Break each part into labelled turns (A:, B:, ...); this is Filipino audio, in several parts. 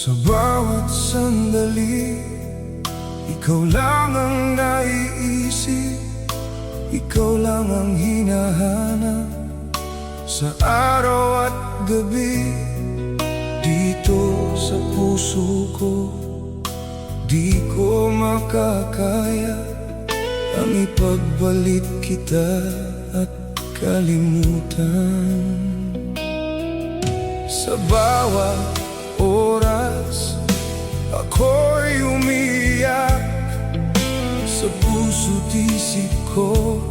A: Sa bawat sandali, ikaw lang ang naiisip, ikaw lang ang hinahanap. Sa araw at gabi, dito sa puso ko, di ko makakaya ang ipagbalit kita at kalimutan. Sa bawat oras, ako'y umiiyak. Sa puso't isip ko,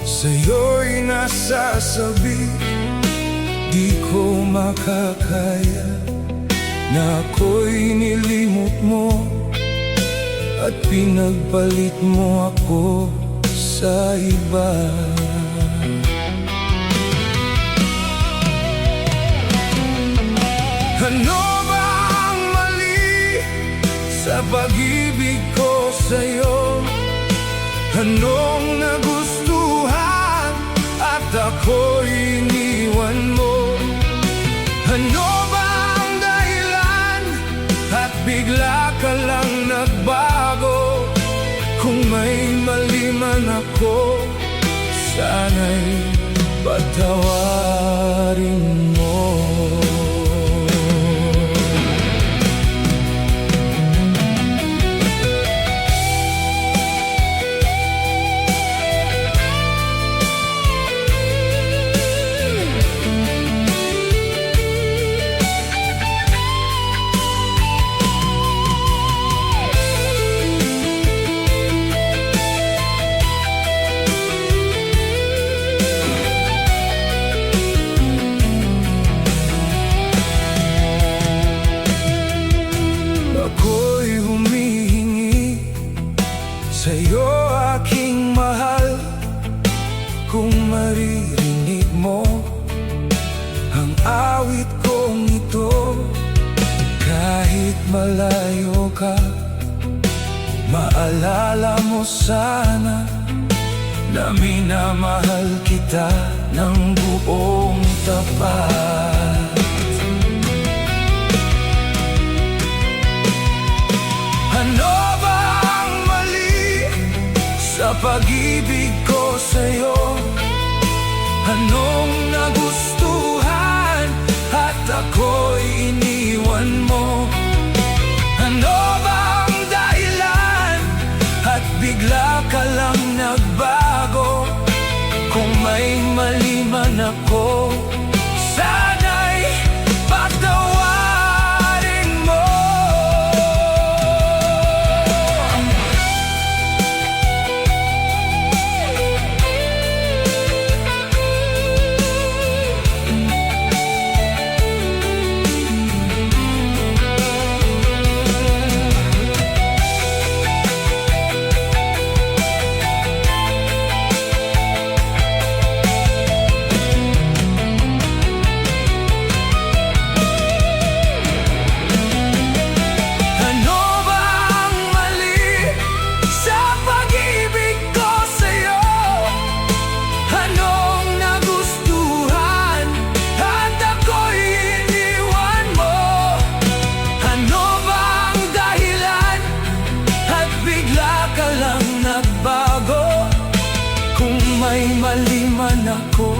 A: sa'yo'y nasasabi. Di ko makakaya na ako'y nilimot mo at pinagpalit mo ako sa iba. Ano ba ang mali sa pag-ibig ko sa'yo? Anong nagustuhan at ako'y iniwan mo? Ano ba ang dahilan at bigla ka lang nagbago? Kung may mali man ako, sana'y patawarin mo. Sa'yo aking mahal, kung maririnig mo ang awit kong ito, kahit malayo ka, maalala mo sana na minamahal kita ng buong tapat. Ano sa pag-ibig ko sa'yo? Anong nagustuhan at ako'y iniwan mo? Ano ba ang dahilan at bigla ka lang nagbago? Kung may mali man ako, sana'y patawarin mo. May mali man ako,